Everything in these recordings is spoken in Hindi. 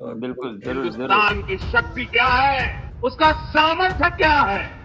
बिल्कुल, ज़रूर, ज़रूर। हिंदुस्तान की शक्ति क्या है, उसका सामर्थ्य क्या है।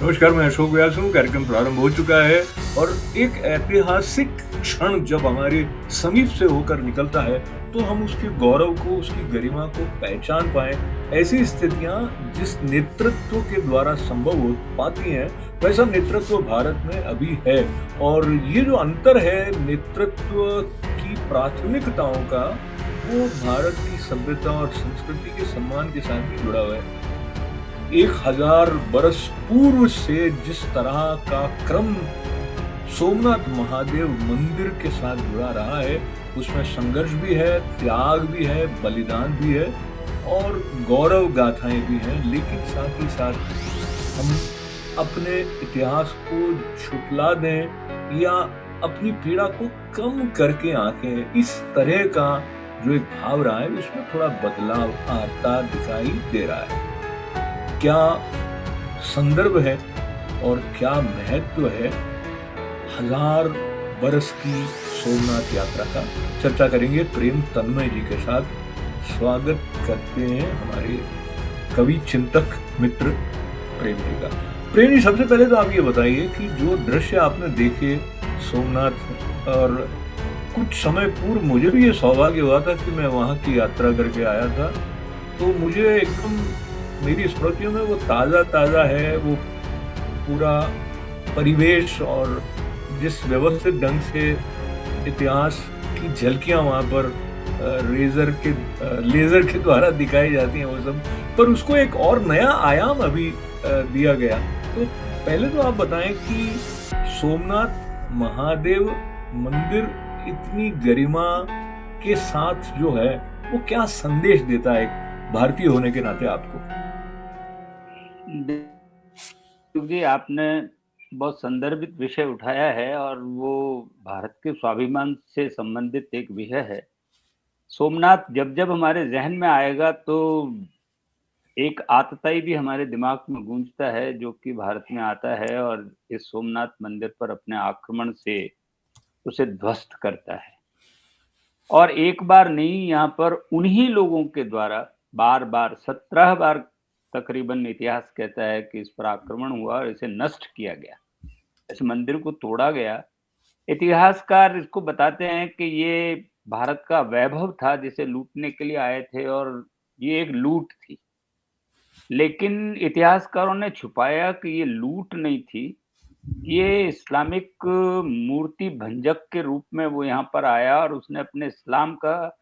नमस्कार, मैं अशोक व्यास हूँ। कार्यक्रम प्रारंभ हो चुका है और एक ऐतिहासिक क्षण जब हमारे समीप से होकर निकलता है, तो हम उसके गौरव को, उसकी गरिमा को पहचान पाएँ। ऐसी स्थितियाँ जिस नेतृत्व के द्वारा संभव हो पाती हैं, वैसा नेतृत्व भारत में अभी है और ये जो अंतर है नेतृत्व की प्राथमिकताओं का, वो भारत की सभ्यता और संस्कृति के सम्मान के साथ भी जुड़ा हुआ है। 1000 बरस पूर्व से जिस तरह का क्रम सोमनाथ महादेव मंदिर के साथ जुड़ा रहा है, उसमें संघर्ष भी है, त्याग भी है, बलिदान भी है और गौरव गाथाएं भी हैं, लेकिन साथ ही साथ हम अपने इतिहास को छुपला दें या अपनी पीड़ा को कम करके आंकें, इस तरह का जो एक भाव रहा है, उसमें थोड़ा बदलाव आता दिखाई दे रहा है। क्या संदर्भ है और क्या महत्व है 1000 बरस की सोमनाथ यात्रा का, चर्चा करेंगे प्रेम तन्मय जी के साथ। स्वागत करते हैं हमारे कवि चिंतक मित्र प्रेम जी का। प्रेम जी, सबसे पहले तो आप ये बताइए कि जो दृश्य आपने देखे सोमनाथ, और कुछ समय पूर्व मुझे भी ये सौभाग्य हुआ था कि मैं वहाँ की यात्रा करके आया था, तो मुझे एकदम मेरी स्मृतियों में वो ताज़ा है, वो पूरा परिवेश और जिस व्यवस्थित ढंग से इतिहास की झलकियाँ वहाँ पर लेज़र के द्वारा दिखाई जाती हैं वो सब, पर उसको एक और नया आयाम अभी दिया गया। तो पहले तो आप बताएं कि सोमनाथ महादेव मंदिर इतनी गरिमा के साथ जो है, वो क्या संदेश देता है भारतीय होने के नाते आपको? जी, आपने बहुत संदर्भित विषय उठाया है और वो भारत के स्वाभिमान से संबंधित एक विषय है। सोमनाथ जब हमारे ज़हन में आएगा तो एक आतताई भी हमारे दिमाग में गूंजता है, जो कि भारत में आता है और इस सोमनाथ मंदिर पर अपने आक्रमण से उसे ध्वस्त करता है। और एक बार नहीं, यहाँ पर उन्हीं लोगों के द्वारा बार-बार 17 बार तकरीबन इतिहास कहता है कि इस पर आक्रमण हुआ और इसे नष्ट किया गया। इस मंदिर को तोड़ा गया। इतिहासकार इसको बताते हैं कि ये भारत का वैभव था जिसे लूटने के लिए आए थे और ये एक लूट थी। लेकिन इतिहासकारों ने छुपाया कि ये लूट नहीं थी, ये इस्लामिक मूर्ति भंजक के रूप में वो यहाँ पर आया और उसने अपने इस्लाम का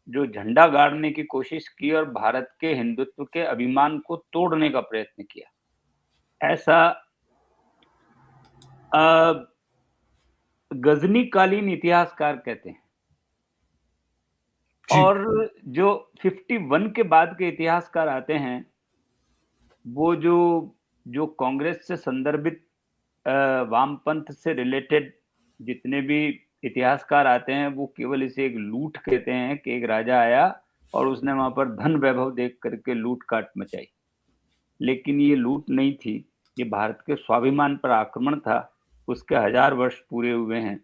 जो झंडा गाड़ने की कोशिश की और भारत के हिंदुत्व के अभिमान को तोड़ने का प्रयत्न किया। ऐसा गजनी कालीन इतिहासकार कहते हैं। जी। और जो 51 के बाद के इतिहासकार आते हैं, वो जो जो कांग्रेस से संदर्भित वामपंथ से रिलेटेड जितने भी इतिहासकार आते हैं, वो केवल इसे एक लूट कहते हैं कि एक राजा आया और उसने वहाँ पर धन वैभव देख करके लूट-काट मचाई। लेकिन ये लूट नहीं थी, ये भारत के स्वाभिमान पर आक्रमण था। उसके 1000 वर्ष पूरे हुए हैं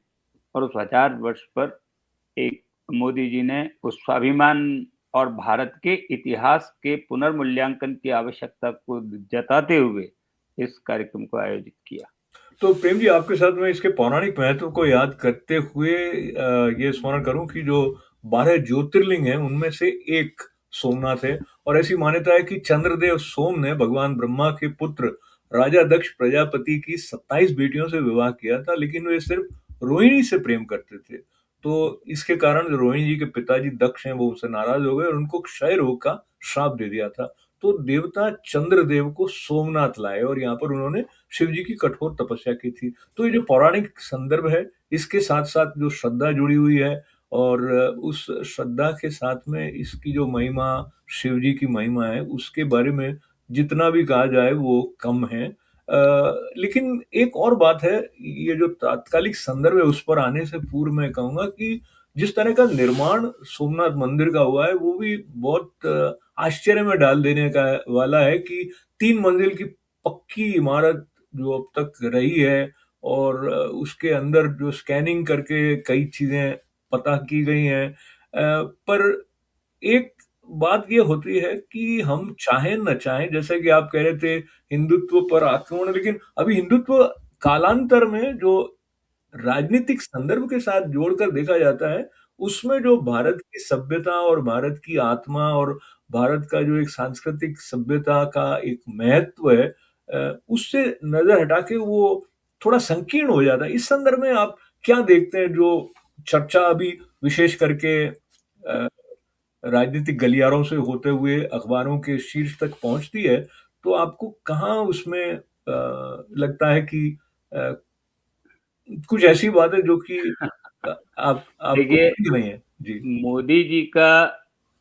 और उस 1000 वर्ष पर एक मोदी जी ने उस स्वाभिमान और भारत के इतिहास के पुनर्मूल्यांकन की आवश्यकता को जताते हुए इस कार्यक्रम को आयोजित किया। तो प्रेम जी, आपके साथ मैं इसके पौराणिक महत्व को याद करते हुए ये स्मरण करूं कि जो 12 ज्योतिर्लिंग हैं, उनमें से एक सोमनाथ है और ऐसी मान्यता है कि चंद्रदेव सोम ने भगवान ब्रह्मा के पुत्र राजा दक्ष प्रजापति की 27 बेटियों से विवाह किया था, लेकिन वे सिर्फ रोहिणी से प्रेम करते थे। तो इसके कारण जो रोहिणी जी के पिताजी दक्ष हैं, वो उससे नाराज हो गए और उनको क्षय रोग का श्राप दे दिया था। तो देवता चंद्रदेव को सोमनाथ लाए और यहाँ पर उन्होंने शिव जी की कठोर तपस्या की थी। तो ये जो पौराणिक संदर्भ है, इसके साथ-साथ जो श्रद्धा जुड़ी हुई है और उस श्रद्धा के साथ में इसकी जो महिमा, शिव जी की महिमा है, उसके बारे में जितना भी कहा जाए वो कम है। लेकिन एक और बात है, ये जो तात्कालिक संदर्भ है उस पर आने से पूर्व मैं कहूँगा कि जिस तरह का निर्माण सोमनाथ मंदिर का हुआ है, वो भी बहुत आश्चर्य में डाल देने का वाला है कि 3 मंजिल की पक्की इमारत जो अब तक रही है, और उसके अंदर जो स्कैनिंग करके कई चीज़ें पता की गई हैं। पर एक बात ये होती है कि हम चाहें न चाहें, जैसे कि आप कह रहे थे हिंदुत्व पर आक्रमण, लेकिन अभी हिंदुत्व कालांतर में जो राजनीतिक संदर्भ के साथ जोड़कर देखा जाता है, उसमें जो भारत की सभ्यता और भारत की आत्मा और भारत का जो एक सांस्कृतिक सभ्यता का एक महत्व है, उससे नज़र हटा के वो थोड़ा संकीर्ण हो जाता है। इस संदर्भ में आप क्या देखते हैं, जो चर्चा अभी विशेष करके राजनीतिक गलियारों से होते हुए अखबारों के शीर्ष तक पहुँचती है, तो आपको कहाँ उसमें लगता है कि अ, कुछ ऐसी बात है जो कि आप आपको देखिए, पसंद नहीं है? जी, मोदी जी का,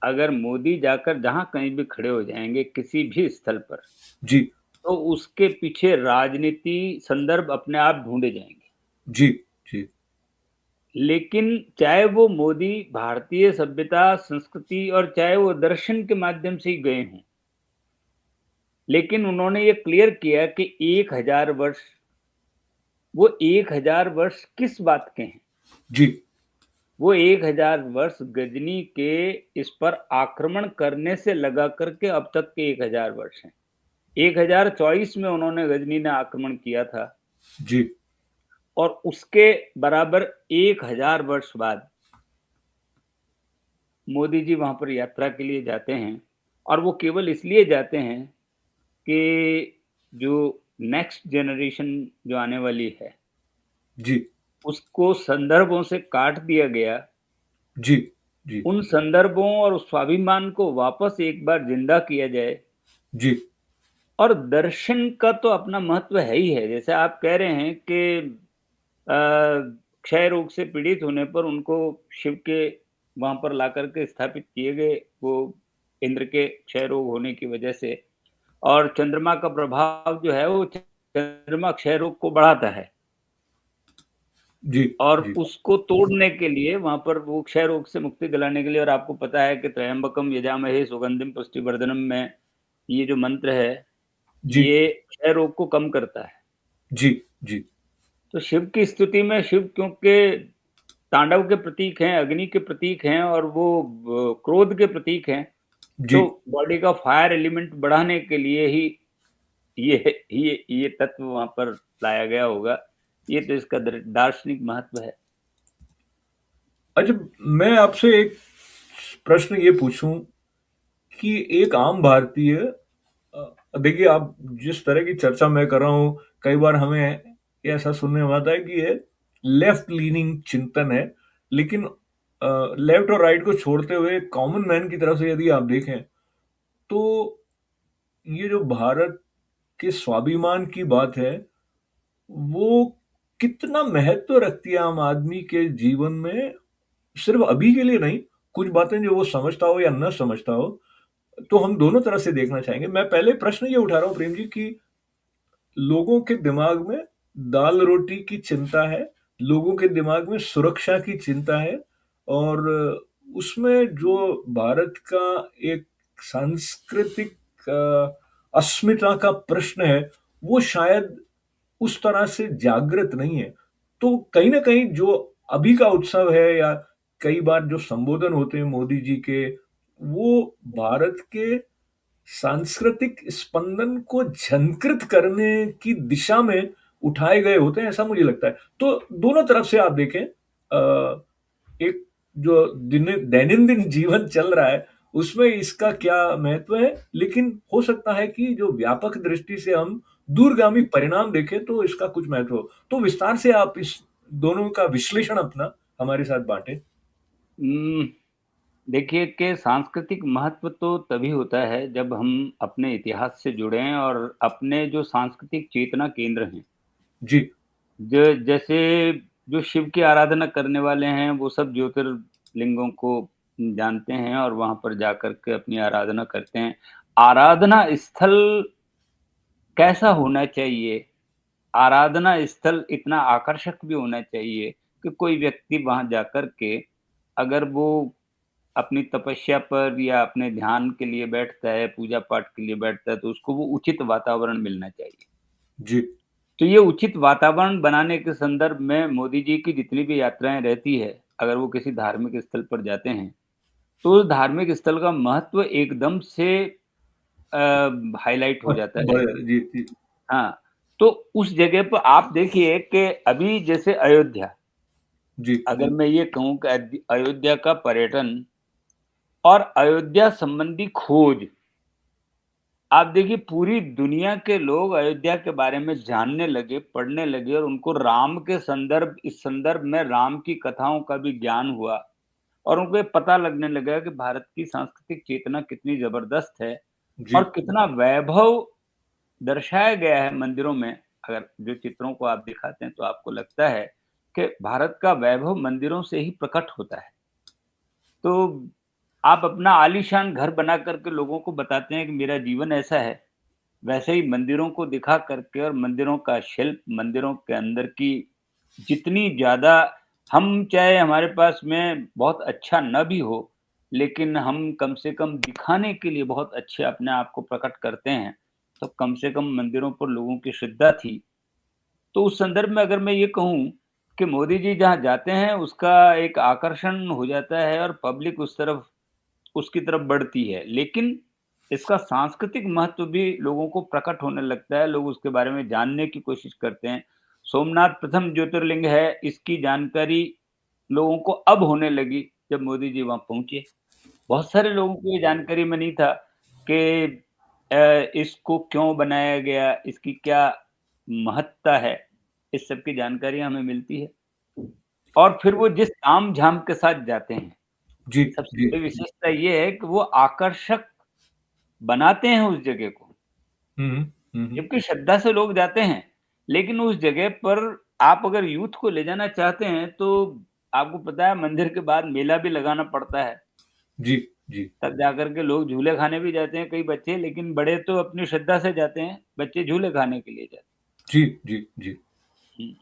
अगर मोदी जाकर जहाँ कहीं भी खड़े हो जाएँगे किसी भी स्थल पर, जी, तो उसके पीछे राजनीति संदर्भ अपने आप ढूँढे जाएँगे। जी, जी, लेकिन चाहे वो मोदी भारतीय सभ्यता, संस्कृति और चाहे वो दर्शन के माध्यम से ही गए हों, लेकिन उन्होंने ये क्लियर किया कि 1000 वर्ष, वो 1000 वर्ष किस बात के हैं? जी, वो 1000 वर्ष गजनी के इस पर आक्रमण करने से लगा कर के अब तक के 1000 वर्ष हैं। 1024 में उन्होंने गजनी ने आक्रमण किया था, जी, और उसके बराबर 1000 वर्ष बाद मोदी जी वहाँ पर यात्रा के लिए जाते हैं, और वो केवल इसलिए जाते हैं कि जो नेक्स्ट जनरेशन जो आने वाली है, जी, उसको संदर्भों से काट दिया गया। जी, जी, उन संदर्भों और उस स्वाभिमान को वापस एक बार ज़िंदा किया जाए। जी, और दर्शन का तो अपना महत्व है ही है। जैसे आप कह रहे हैं कि अ, क्षय रोग से पीड़ित होने पर उनको शिव के वहाँ पर लाकर के स्थापित किए गए, वो इंद्र के क्षय रोग होने की वजह से। और चंद्रमा का प्रभाव जो है वो चंद्रमा क्षय रोग को बढ़ाता है, जी, और जी, उसको तोड़ने के लिए वहाँ पर वो क्षय रोग से मुक्ति दिलाने के लिए, और आपको पता है कि त्र्यंबकम यजामहे सुगंधिम पुष्टिवर्धनम में ये जो मंत्र है, जी, ये क्षय रोग को कम करता है। जी, जी, तो शिव की स्तुति में, शिव क्योंकि तांडव के प्रतीक हैं, अग्नि के प्रतीक हैं, और वो क्रोध के प्रतीक हैं, जी। तो बॉडी का फायर एलिमेंट बढ़ाने के लिए ही ये तत्व वहाँ पर लाया गया होगा। ये तो इसका दार्शनिक महत्व है। अच्छा, मैं आपसे एक प्रश्न ये पूछूं कि एक आम भारतीय, देखिए, आप जिस तरह की चर्चा मैं कर रहा हूँ, कई बार हमें ये ऐसा सुनने में आता है कि ये लेफ्ट लीनिंग चिंतन है, लेकिन लेफ्ट और राइट को छोड़ते हुए कॉमन मैन की तरफ से यदि आप देखें, तो ये जो भारत के स्वाभिमान की बात है, वो कितना महत्व रखती है आम आदमी के जीवन में, सिर्फ अभी के लिए नहीं, कुछ बातें जो वो समझता हो या न समझता हो, तो हम दोनों तरह से देखना चाहेंगे। मैं पहले प्रश्न ये उठा रहा हूँ प्रेम जी कि लोगों के दिमाग में दाल-रोटी की चिंता है, लोगों के दिमाग में सुरक्षा की चिंता है, और उसमें जो भारत का एक सांस्कृतिक अस्मिता का प्रश्न है, वो शायद उस तरह से जागृत नहीं है। तो कहीं न कहीं जो अभी का उत्सव है, या कई बार जो संबोधन होते हैं मोदी जी के, वो भारत के सांस्कृतिक स्पंदन को झंकृत करने की दिशा में उठाए गए होते हैं, ऐसा मुझे लगता है। तो दोनों तरफ से आप देखें, एक जो दैनंदिन जीवन चल रहा है, उसमें इसका क्या महत्व है, लेकिन हो सकता है कि जो व्यापक दृष्टि से हम दूरगामी परिणाम देखें, तो इसका कुछ महत्व हो। तो विस्तार से आप इस दोनों का विश्लेषण अपना हमारे साथ बाँटें। उम, देखिए कि सांस्कृतिक महत्व तो तभी होता है जब हम अपने इतिहास से जुड़ें, और अपने जो सांस्कृतिक चेतना केंद्र हैं, जी, जैसे जो शिव की आराधना करने वाले हैं, वो सब ज्योतिर्लिंगों को जानते हैं और वहाँ पर जाकर के अपनी आराधना करते हैं। आराधना स्थल कैसा होना चाहिए, आराधना स्थल इतना आकर्षक भी होना चाहिए कि कोई व्यक्ति वहाँ जाकर के अगर वो अपनी तपस्या पर या अपने ध्यान के लिए बैठता है, पूजा-पाठ के लिए बैठता है, तो उसको वो उचित वातावरण मिलना चाहिए। जी। तो ये उचित वातावरण बनाने के संदर्भ में मोदी जी की जितनी भी यात्राएँ रहती है, अगर वो किसी धार्मिक स्थल पर जाते हैं, तो उस धार्मिक स्थल का महत्व एकदम से अ, हाइलाइट हो जाता है। जी, जी, हाँ, तो उस जगह पर आप देखिए कि अभी जैसे अयोध्या, जी, अगर मैं ये कहूँ कि अयोध्या का पर्यटन और अयोध्या संबंधी खोज, आप देखिए पूरी दुनिया के लोग अयोध्या के बारे में जानने लगे, पढ़ने लगे और उनको राम के संदर्भ इस संदर्भ में राम की कथाओं का भी ज्ञान हुआ और उनको ये पता लगने लगा कि भारत की सांस्कृतिक चेतना कितनी ज़बरदस्त है जी, और कितना वैभव दर्शाया गया है मंदिरों में। अगर जो चित्रों को आप दिखाते हैं तो आपको लगता है कि भारत का वैभव मंदिरों से ही प्रकट होता है। तो आप अपना आलीशान घर बना कर के लोगों को बताते हैं कि मेरा जीवन ऐसा है। वैसे ही मंदिरों को दिखा करके और मंदिरों का शिल्प, मंदिरों के अंदर की जितनी ज़्यादा हम चाहे हमारे पास में बहुत अच्छा न भी हो, लेकिन हम कम से कम दिखाने के लिए बहुत अच्छे अपने आप को प्रकट करते हैं, तो कम से कम मंदिरों पर लोगों की श्रद्धा थी। तो उस संदर्भ में अगर मैं ये कहूँ कि मोदी जी जहाँ जाते हैं, उसका एक आकर्षण हो जाता है और पब्लिक उसकी तरफ बढ़ती है। लेकिन इसका सांस्कृतिक महत्व भी लोगों को प्रकट होने लगता है, लोग उसके बारे में जानने की कोशिश करते हैं। सोमनाथ प्रथम ज्योतिर्लिंग है, इसकी जानकारी लोगों को अब होने लगी जब मोदी जी वहाँ पहुँचे। बहुत सारे लोगों को ये जानकारी में नहीं था कि इसको क्यों बनाया गया, इसकी क्या महत्ता है, इस सब की जानकारी हमें मिलती है। और फिर वो जिस ताम-झाम के साथ जाते हैं, जी, सबसे जी। बड़ी विशेषता ये है कि वो आकर्षक बनाते हैं उस जगह को, हुँ, हुँ, हुँ। जबकि श्रद्धा से लोग जाते हैं, लेकिन उस जगह पर आप अगर यूथ को ले जाना चाहते हैं, तो आपको पता है मंदिर के बाद मेला भी लगाना पड़ता है। जी, जी, तब जाकर के लोग झूले खाने भी जाते हैं कई बच्चे, लेकिन बड़े तो अपनी श्रद्धा से जाते हैं, बच्चे झूले खाने के लिए जाते जी, जी, जी। हैं। हुँ।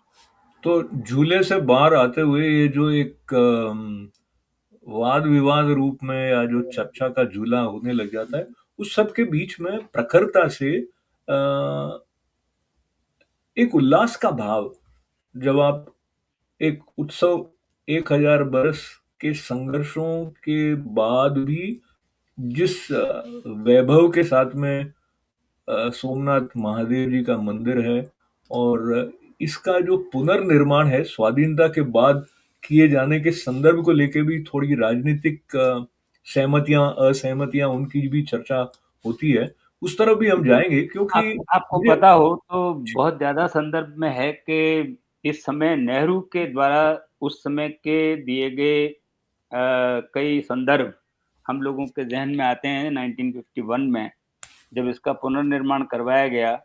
तो झूले से बाहर आते हुए ये जो एक वाद-विवाद रूप में या जो चर्चा का झूला होने लग जाता है, उस सब के बीच में प्रखरता से एक उल्लास का भाव, जब आप एक उत्सव 1000 बरस के संघर्षों के बाद भी जिस वैभव के साथ में सोमनाथ महादेव जी का मंदिर है और इसका जो पुनर्निर्माण है स्वाधीनता के बाद किए जाने के संदर्भ को लेके भी थोड़ी राजनीतिक सहमतियां असहमतियां उनकी भी चर्चा होती है। उस तरफ भी हम जाएंगे क्योंकि आपको मुझे पता हो तो जी, बहुत ज़्यादा संदर्भ में है कि इस समय नेहरू के द्वारा उस समय के दिए गए कई संदर्भ हम लोगों के ज़हन में आते हैं 1951 में, जब इसका पुनर्निर्माण करवाया गया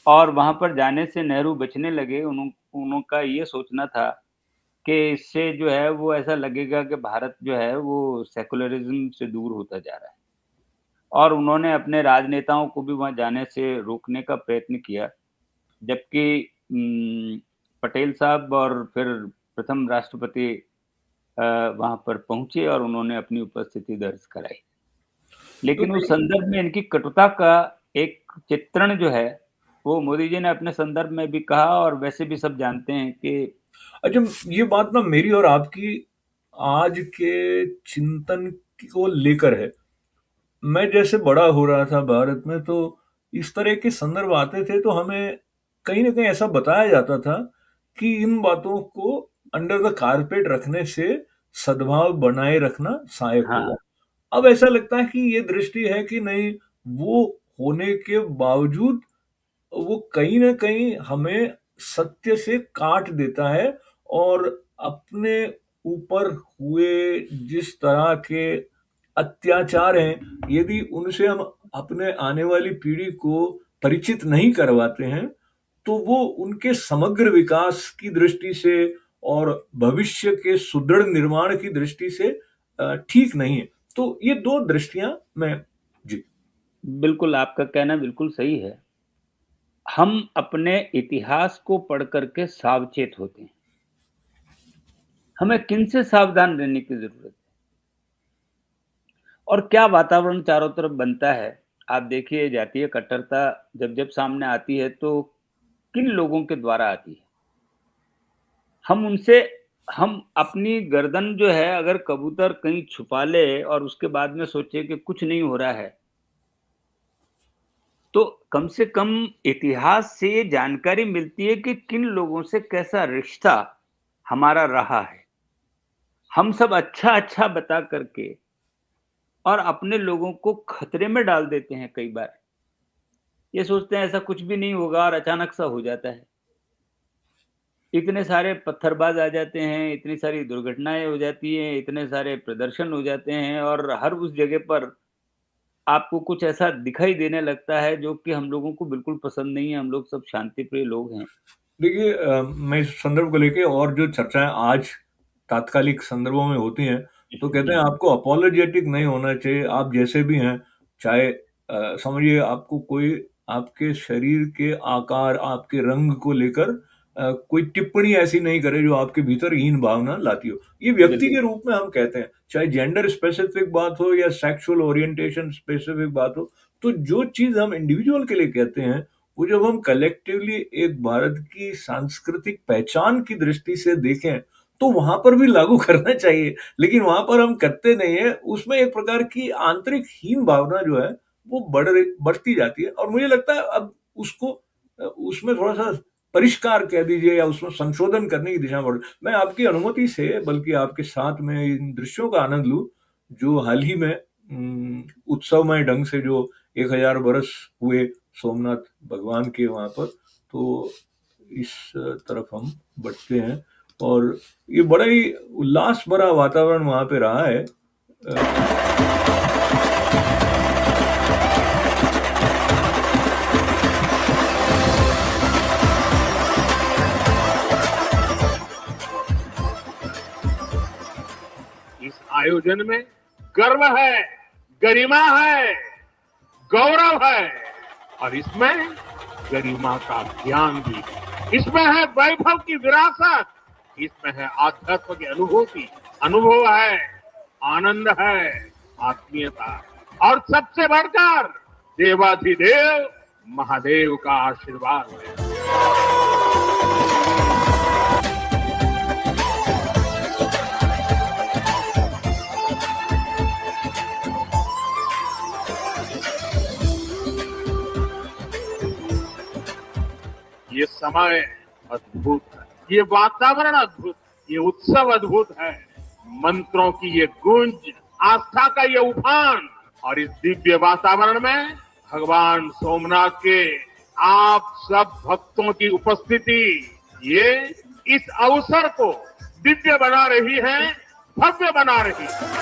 और वहाँ पर जाने से नेहरू बचने लगे। उनका ये सोचना था कि इससे जो है वो ऐसा लगेगा कि भारत जो है वो सेकुलरिज़्म से दूर होता जा रहा है। और उन्होंने अपने राजनेताओं को भी वहाँ जाने से रोकने का प्रयत्न किया। जबकि पटेल साहब और फिर प्रथम राष्ट्रपति अ, वहाँ पर पहुँचे और उन्होंने अपनी उपस्थिति दर्ज कराई। तो लेकिन उस संदर्भ में इनकी कटुता का एक चित्रण जो है, वो मोदी जी ने अपने संदर्भ में भी कहा और वैसे भी सब जानते हैं कि अच्छा, ये बात ना मेरी और आपकी आज के चिंतन को लेकर है। मैं जैसे बड़ा हो रहा था भारत में तो इस तरह के संदर्भ आते थे तो हमें कहीं न कहीं ऐसा बताया जाता था कि इन बातों को अंडर द कारपेट रखने से सद्भाव बनाए रखना सहायक हाँ, होगा। अब ऐसा लगता है कि ये दृष्टि है कि नहीं, वो होने के बावजूद वो कहीं न कहीं हमें सत्य से काट देता है और अपने ऊपर हुए जिस तरह के अत्याचार हैं, यदि उनसे हम अपने आने वाली पीढ़ी को परिचित नहीं करवाते हैं, तो वो उनके समग्र विकास की दृष्टि से और भविष्य के सुदृढ़ निर्माण की दृष्टि से ठीक नहीं है। तो ये 2 दृष्टियाँ मैं जी। बिल्कुल आपका कहना बिल्कुल सही है। हम अपने इतिहास को पढ़ कर के सावचेत होते हैं। हमें किनसे सावधान रहने की ज़रूरत है? और क्या वातावरण चारों तरफ बनता है। आप देखिए जातीय कट्टरता जब-जब सामने आती है तो किन लोगों के द्वारा आती है? हम उनसे हम अपनी गर्दन जो है अगर कबूतर कहीं छुपा ले और उसके बाद में सोचे कि कुछ नहीं हो रहा है, तो कम से कम इतिहास से ये जानकारी मिलती है कि किन लोगों से कैसा रिश्ता हमारा रहा है। हम सब अच्छा-अच्छा बता कर के और अपने लोगों को खतरे में डाल देते हैं कई बार। ये सोचते हैं ऐसा कुछ भी नहीं होगा और अचानक सा हो जाता है। इतने सारे पत्थरबाज़ आ जाते हैं, इतनी सारी दुर्घटनाएँ हो जाती हैं, इतने सारे प्रदर्शन हो जाते हैं और हर उस जगह पर आपको कुछ ऐसा दिखाई देने लगता है जो कि हम लोगों को बिल्कुल पसंद नहीं है, हम लोग सब शांतिप्रिय लोग हैं। देखिए मैं इस संदर्भ को लेके और जो चर्चाएँ आज तात्कालिक संदर्भों में होती हैं, तो कहते हैं हुँ, आपको अपोलोजेटिक नहीं होना चाहिए, आप जैसे भी हैं, चाहे समझिए आपको कोई आपके शरीर के आकार, आपके रंग को लेकर कोई टिप्पणी ऐसी नहीं करे जो आपके भीतर हीन भावना लाती हो। ये व्यक्ति बिल्कुल, के रूप में हम कहते हैं, चाहे जेंडर स्पेसिफिक बात हो या सेक्सुअल ओरिएंटेशन स्पेसिफिक बात हो, तो जो चीज़ हम इंडिविजुअल के लिए कहते हैं, वो जब हम कलेक्टिवली एक भारत की सांस्कृतिक पहचान की दृष्टि से देखें, तो वहाँ पर भी लागू करना चाहिए। लेकिन वहाँ पर हम करते नहीं हैं, उसमें एक प्रकार की आंतरिक हीन भावना जो है, वो बढ़ती जाती है और मुझे लगता है अब उसको उसमें थोड़ा-सा परिष्कार कह दीजिए या उसमें संशोधन करने की दिशा में बढ़ मैं आपकी अनुमति से बल्कि आपके साथ में इन दृश्यों का आनंद लूँ, जो हाल ही में उत्सवमय ढंग से जो 1000 बरस हुए सोमनाथ भगवान के वहाँ पर, तो इस तरफ हम बढ़ते हैं और ये बड़ा ही उल्लास भरा वातावरण वहाँ पे रहा है। इस आयोजन में गर्व है, गरिमा है, गौरव है और इसमें गरिमा का ज्ञान भी है। इसमें है वैभव की विरासत, इसमें है आध्यात्म की अनुभूति, अनुभव है, आनंद है, आत्मीयता और सबसे बढ़कर देवाधिदेव महादेव का आशीर्वाद है। ये समय अद्भुत है, ये वातावरण अद्भुत, ये उत्सव अद्भुत है, मंत्रों की ये गूंज, आस्था का ये उफान और इस दिव्य वातावरण में भगवान सोमनाथ के आप सब भक्तों की उपस्थिति ये इस अवसर को दिव्य बना रही है, भव्य बना रही है।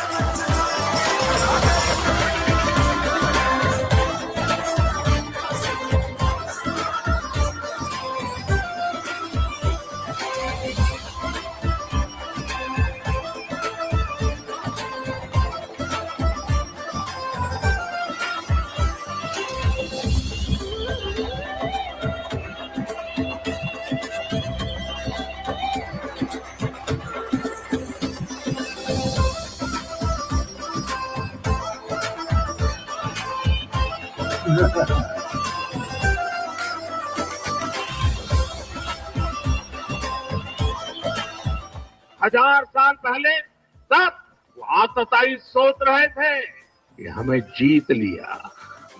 हजार साल पहले सब वो आतताई सोच रहे थे कि हमें जीत लिया,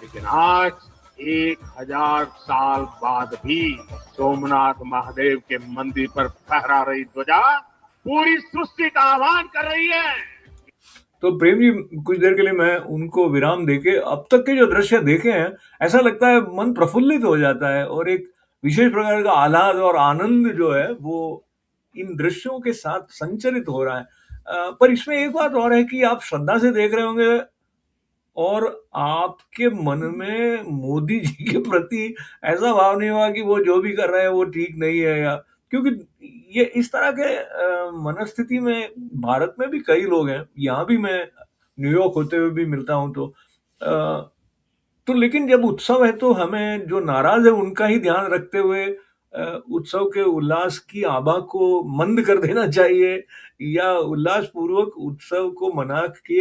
लेकिन आज 1000 साल बाद भी सोमनाथ महादेव के मंदिर पर फहरा रही ध्वजा पूरी सृष्टि का आह्वान कर रही है। तो प्रेम जी कुछ देर के लिए मैं उनको विराम देके अब तक के जो दृश्य देखे हैं, ऐसा लगता है मन प्रफुल्लित हो जाता है और एक विशेष प्रकार का आह्लाद और आनंद जो है वो इन दृश्यों के साथ संचरित हो रहा है। पर इसमें एक बात और है कि आप श्रद्धा से देख रहे होंगे और आपके मन में मोदी जी के प्रति ऐसा भाव नहीं हुआ कि वो जो भी कर रहे हैं वो ठीक नहीं है या क्योंकि ये इस तरह के मनस्थिति में भारत में भी कई लोग हैं, यहाँ भी मैं न्यूयॉर्क होते हुए भी मिलता हूँ तो तो लेकिन जब उत्सव है तो हमें जो नाराज है उनका ही ध्यान रखते हुए उत्सव के उल्लास की आभा को मंद कर देना चाहिए, या उल्लास पूर्वक उत्सव को मना के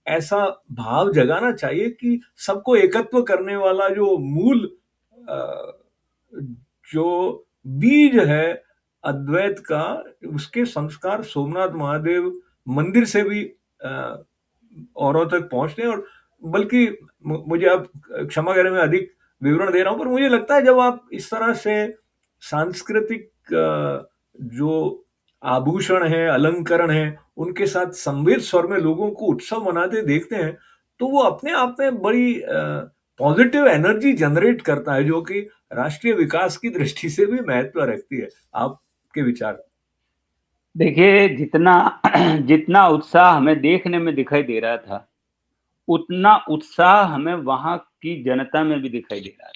ऐसा भाव जगाना चाहिए कि सबको एकत्व करने वाला जो मूल अ, जो बीज है अद्वैत का, उसके संस्कार सोमनाथ महादेव मंदिर से भी औरों तक पहुंचते हैं। और बल्कि मुझे आप क्षमा करें, मैं अधिक विवरण दे रहा हूं, पर मुझे लगता है जब आप इस तरह से सांस्कृतिक जो आभूषण है, अलंकरण है, उनके साथ संवेद स्वर में लोगों को उत्सव मनाते देखते हैं, तो वो अपने आप में बड़ी पॉजिटिव एनर्जी जनरेट करता है, जो कि राष्ट्रीय विकास की दृष्टि से भी महत्व रखती है। आपके विचार? देखिए, जितना जितना उत्साह हमें देखने में दिखाई दे रहा था, उतना उत्साह हमें वहां की जनता में भी दिखाई दे रहा था।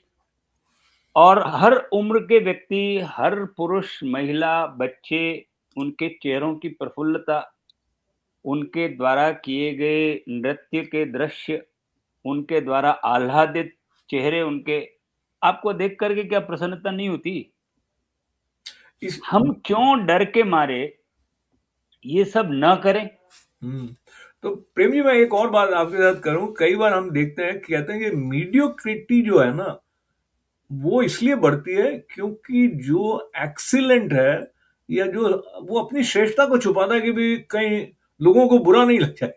और हर उम्र के व्यक्ति, हर पुरुष, महिला, बच्चे, उनके चेहरों की प्रफुल्लता, उनके द्वारा किए गए नृत्य के दृश्य, उनके द्वारा आह्लादित चेहरे, उनके, आपको देख करके क्या प्रसन्नता नहीं होती? इस हम क्यों डर के मारे ये सब न करें? तो प्रेम जी, मैं एक और बात आपके साथ करूं। कई बार हम देखते हैं, कहते हैं कि मीडियोक्रिटी जो है ना, वो इसलिए बढ़ती है क्योंकि जो एक्सीलेंट है, या जो वो अपनी श्रेष्ठता को छुपाता है कि भी कहीं लोगों को बुरा नहीं लग जाए।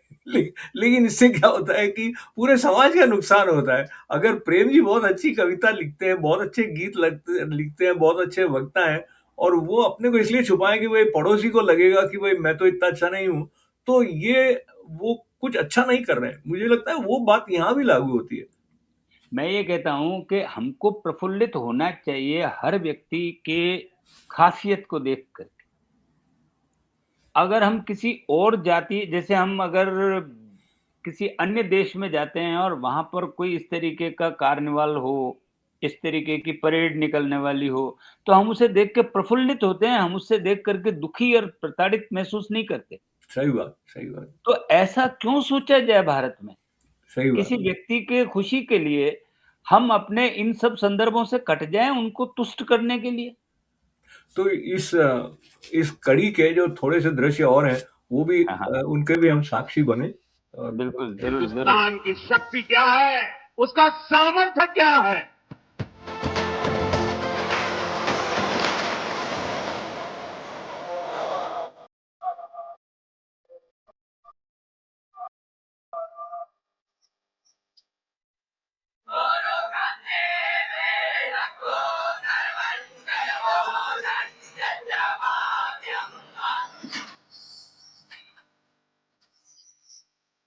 लेकिन इससे क्या होता है कि पूरे समाज का नुकसान होता है। अगर प्रेम जी बहुत अच्छी कविता लिखते हैं, बहुत अच्छे गीत लिखते हैं, बहुत अच्छे वक्ता हैं, और वो अपने को इसलिए छुपाएं कि भाई पड़ोसी को लगेगा कि भाई मैं तो इतना अच्छा नहीं हूं, तो ये वो कुछ अच्छा नहीं कर रहे हैं। मुझे लगता है वो बात यहां भी लागू होती है। मैं ये कहता हूं कि हमको प्रफुल्लित होना चाहिए हर व्यक्ति के खासियत को देखकर। अगर हम किसी और जाति, जैसे हम अगर किसी अन्य देश में जाते हैं और वहां पर कोई इस तरीके का कार्निवाल हो, इस तरीके की परेड निकलने वाली हो, तो हम उसे देख के प्रफुल्लित होते हैं, हम उससे देख करके दुखी और प्रताड़ित महसूस नहीं करते। सही बात, सही बात। तो ऐसा क्यों सोचा जाए भारत में? सही किसी बात। व्यक्ति के खुशी के लिए हम अपने इन सब संदर्भों से कट जाएं उनको तुष्ट करने के लिए? तो इस कड़ी के जो थोड़े से दृश्य और हैं, वो भी हाँ, हाँ, उनके भी हम साक्षी बने। और बिल्कुल, जरूर, जरूर। हिंदुस्तान की शक्ति क्या है, उसका सामर्थ्य क्या है।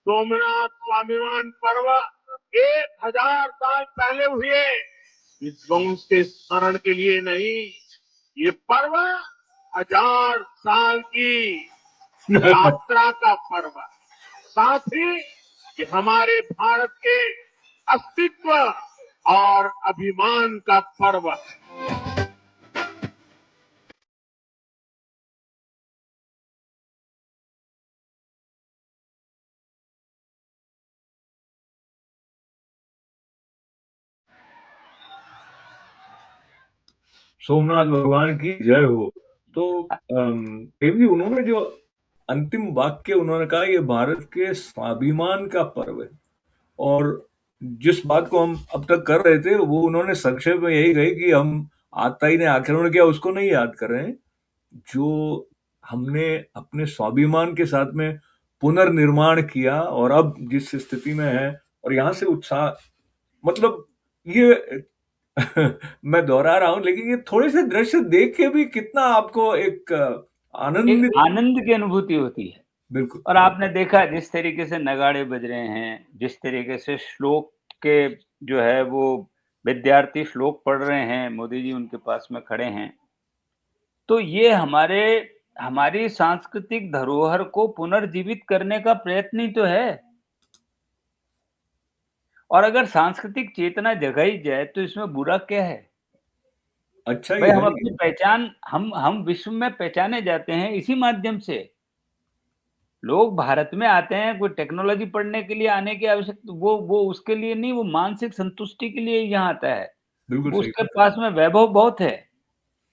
सोमनाथ स्वाभिमान पर्व 1000 साल पहले हुए विध्वंस के स्मरण के लिए नहीं, ये पर्व 1000 साल की यात्रा का पर्व, साथ ही ये हमारे भारत के अस्तित्व और अभिमान का पर्व है। सोमनाथ भगवान की जय हो। तो प्रेम जी, उन्होंने जो अंतिम वाक्य उन्होंने कहा, ये भारत के स्वाभिमान का पर्व है, और जिस बात को हम अब तक कर रहे थे वो उन्होंने संक्षेप में यही कही कि हम आताई ने आक्रमण किया उसको नहीं याद कर रहे हैं, जो हमने अपने स्वाभिमान के साथ में पुनर्निर्माण किया और अब जिस स्थिति में है, और यहाँ से उत्साह, मतलब ये मैं दोहरा रहा हूं, लेकिन ये थोड़े से दृश्य देख के भी कितना आपको एक एक आनंदित। आनंद की अनुभूति होती है। बिल्कुल। और आपने देखा जिस तरीके से नगाड़े बज रहे हैं, जिस तरीके से श्लोक के जो है वो विद्यार्थी श्लोक पढ़ रहे हैं, मोदी जी उनके पास में खड़े हैं, तो ये हमारी सांस्कृतिक धरोहर को पुनर्जीवित करने का प्रयत्न ही तो है। और अगर सांस्कृतिक चेतना जगाई जाए तो इसमें बुरा क्या है? अच्छा ही भाई, है हम अपनी ये। पहचान, हम विश्व में पहचाने जाते हैं इसी माध्यम से। लोग भारत में आते हैं कोई टेक्नोलॉजी पढ़ने के लिए आने की आवश्यकता वो उसके लिए नहीं, वो मानसिक संतुष्टि के लिए यहाँ आता है। बिल्कुल वो सही उसके कहा। पास में वैभव बहुत है,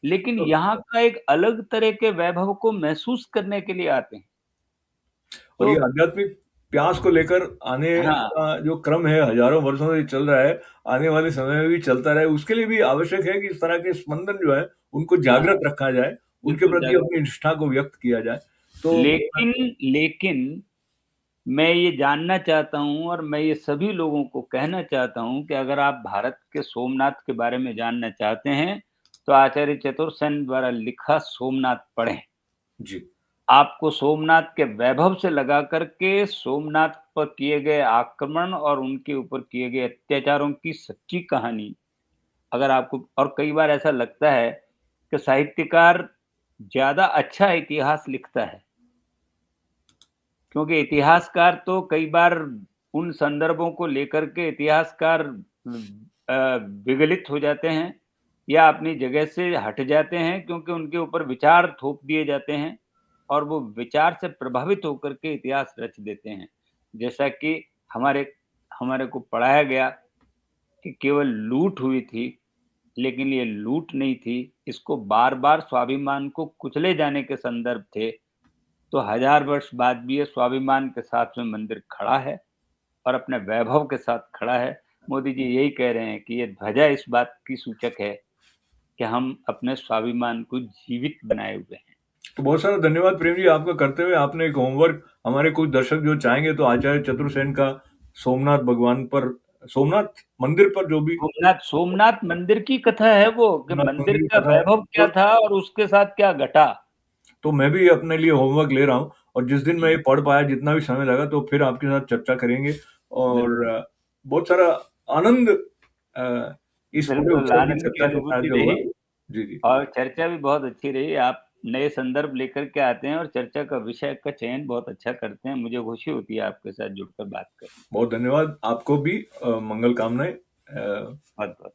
लेकिन तो यहाँ का एक अलग तरह के वैभव को महसूस करने के लिए आते हैं। और तो ये आध्यात्मिक प्यास को लेकर आने हाँ, का जो क्रम है, हज़ारों वर्षों से चल रहा है, आने वाले समय में भी चलता रहे, उसके लिए भी आवश्यक है कि इस तरह के स्पंदन जो है, उनको हाँ, जागृत रखा जाए, उनके बिल्कुल प्रति जागरूक। अपनी निष्ठा को व्यक्त किया जाए। तो लेकिन लेकिन मैं ये जानना चाहता हूँ और मैं ये सभी लोगों को कहना चाहता हूँ कि अगर आप भारत के सोमनाथ के बारे में जानना चाहते हैं, तो आचार्य चतुर्सेन द्वारा लिखा सोमनाथ पढ़ें। जी, आपको सोमनाथ के वैभव से लगा करके सोमनाथ पर किए गए आक्रमण और उनके ऊपर किए गए अत्याचारों की सच्ची कहानी अगर आपको, और कई बार ऐसा लगता है कि साहित्यकार ज़्यादा अच्छा इतिहास लिखता है, क्योंकि इतिहासकार तो कई बार उन संदर्भों को लेकर के इतिहासकार विगलित हो जाते हैं या अपनी जगह से हट जाते हैं, क्योंकि उनके ऊपर विचार थोप दिए जाते हैं और वो विचार से प्रभावित होकर के इतिहास रच देते हैं। जैसा कि हमारे हमारे को पढ़ाया गया कि केवल लूट हुई थी, लेकिन ये लूट नहीं थी, इसको बार-बार स्वाभिमान को कुचले जाने के संदर्भ थे। तो 1000 वर्ष बाद भी ये स्वाभिमान के साथ में मंदिर खड़ा है और अपने वैभव के साथ खड़ा है। मोदी जी यही कह रहे हैं कि ये ध्वजा इस बात की सूचक है कि हम अपने स्वाभिमान को जीवित बनाए हुए हैं। तो बहुत सारा धन्यवाद प्रेम जी आपका करते हुए आपने एक होमवर्क हमारे कुछ दर्शक जो चाहेंगे तो आचार्य चतुर्सेन का सोमनाथ भगवान पर सोमनाथ मंदिर पर जो भी सोमनाथ सोमनाथ मंदिर की कथा है वो, कि सोमनाथ मंदिर मंदिर की का कथा वैभव क्या और था और उसके साथ क्या घटा। तो मैं भी अपने लिए होमवर्क ले रहा हूँ और जिस दिन मैं जी, ये पढ़ पाया जितना भी समय लगा तो फिर आपके साथ चर्चा करेंगे और बिल्कुल, बहुत सारा आनंद इस पूरे बिल्कुल उत्सव की आनंद की चर्चा के साथ अनुभूति जो हुआ। रही जी, जी। और चर्चा भी बहुत अच्छी रही। आप नए संदर्भ लेकर के आते हैं और चर्चा का विषय का चयन बहुत अच्छा करते हैं। मुझे खुशी होती है आपके साथ जुड़कर बात करके। बहुत धन्यवाद। आपको भी मंगल कामनाएँ। बहुत-बहुत